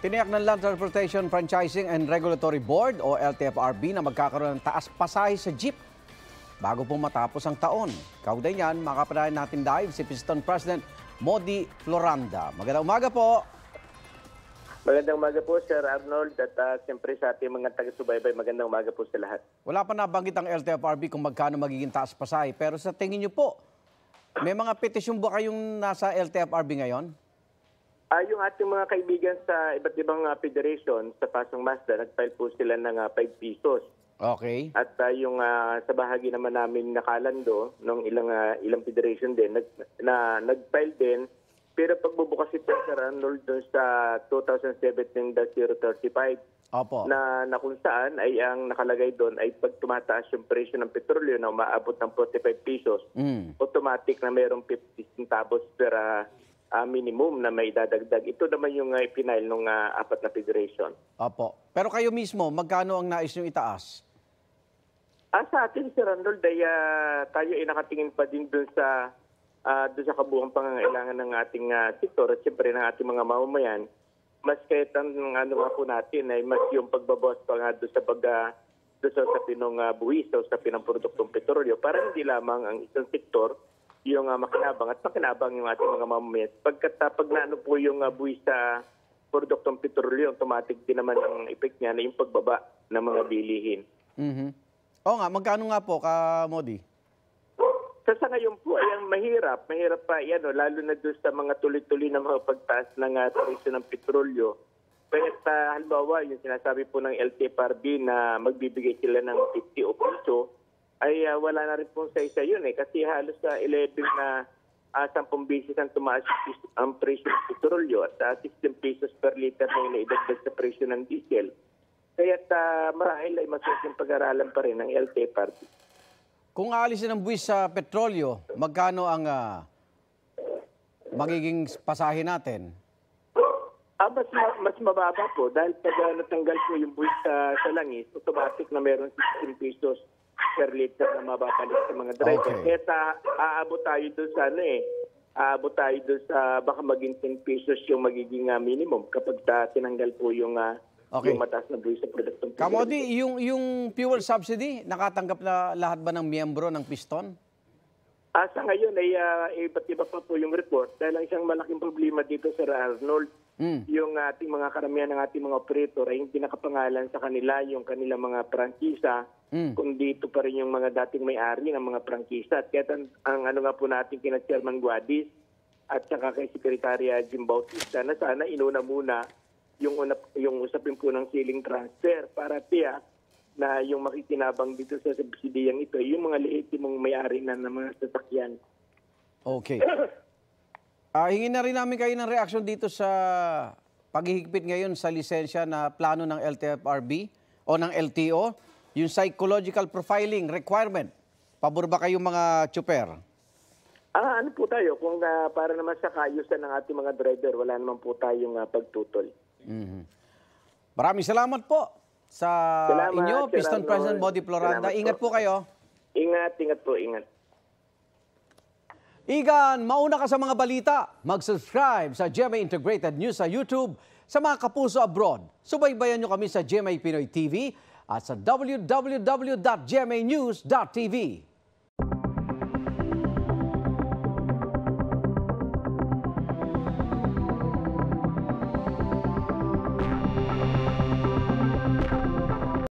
Tiniyak ng Land Transportation Franchising and Regulatory Board o LTFRB na magkakaroon ng taas pasahe sa jeep bago po matapos ang taon. Kaugnay niyan, makapanayan natin live si Piston President Modi Floranda. Magandang umaga po. Magandang umaga po, Sir Arnold, at siyempre sa ating mga taga-subaybay, magandang umaga po sa lahat. Wala pa nabanggit ang LTFRB kung magkano magiging taas pasahe, pero sa tingin niyo po, may mga petisyon ba kayong nasa LTFRB ngayon? Yung ating mga kaibigan sa iba't ibang federation sa Pasong Mazda, nag-file po sila ng 5 pesos. Okay. At yung sa bahagi naman namin nakalando, ng ilang federation din, nag-file din. Pero pagbubukas ito, Sir Arnold, doon sa 2017-035, Opo. na kung saan ay ang nakalagay doon ay pag tumataas yung presyo ng petrolyo na umaabot ng 45 pesos, automatic na mayroong 50 centavos per minimum na may dadagdag. Ito naman yung ipinail ng 4 na federation. Opo. Pero kayo mismo, magkano ang nais nyo itaas? Sa atin, Sir Arnold, ay tayo ay nakatingin pa din doon sa kabuuang pangangailangan ng ating sektor at siyempre ng ating mga mamamayan. Mas kahit ang nga po natin ay mas yung pagbabawas pa nga doon sa pinong buwis o sa pinang produktong petrolyo para hindi lamang ang isang sektor yung makinabang at makinabang yung ating mga mamamayan. Pagkat pag naano po yung buwis sa produktong petrolyo, automatic din naman ang effect niya na yung pagbaba ng mga bilihin. Oo nga, magkano nga po, Modi? Sa ngayon po ay ang mahirap pa yan, lalo na doon sa mga tuloy-tuloy na mga pagtaas ng presyo ng petrolyo. Kaya halimbawa, yung sinasabi po ng LTFRB na magbibigay sila ng 50 o piso, ay wala na rin po sa isa yun kasi halos 11 na 10 beses ang tumaas ang presyo ng petrolyo at 16 pesos per liter na inaidagdag sa presyo ng diesel. Kaya marahil ay masusunod pag-aralan pa rin ng LTFRB. Kung aalisin ang buwis sa petrolyo, magkano ang magiging pasahe natin? Mas mababa po dahil pag natanggal po yung buwis sa langis, automatic na meron 16 pesos per liter na mababalit sa mga driver. Okay. Kaya aabot tayo doon sa baka maging 10 pesos yung magiging minimum kapag tinanggal po yung mataas na buwis sa produktong petrolyo. Modi, yung fuel subsidy, nakatanggap na lahat ba ng miyembro ng Piston? Sa ngayon ay iba't iba pa po yung report dahil ang isang malaking problema dito, Sir Arnold, yung ating mga karamihan ng ating mga operator ay hindi nakapangalan sa kanila yung kanilang mga prangkisa, kundi ito pa rin yung mga dating may-ari ng mga prangkisa. At kaya ang nga po natin kina Chairman Guadis at saka kay Secretary Jim Bautista na sana inuna muna yung usapin po ng ceiling transfer para tiyak na yung makikinabang dito sa subsidiyang ito, yung mga lehitimong may-ari na ng mga sasakyan. Okay. Hingin na rin namin kayo ng reaksyon dito sa paghihigpit ngayon sa lisensya na plano ng LTFRB o ng LTO, yung psychological profiling requirement. Pabor ba kayong mga tsuper? Ano po tayo? Kung para naman sa kaayusan ng ating mga driver, wala naman po tayong pagtutol. Maraming salamat po sa inyo, Piston President Modi Floranda. Ingat po kayo. Ingat po, ingat. Igan, mauna ka sa mga balita. Mag-subscribe sa GMA Integrated News sa YouTube. Sa mga kapuso abroad, subaybayan nyo kami sa GMA Pinoy TV at sa www.gmanews.tv.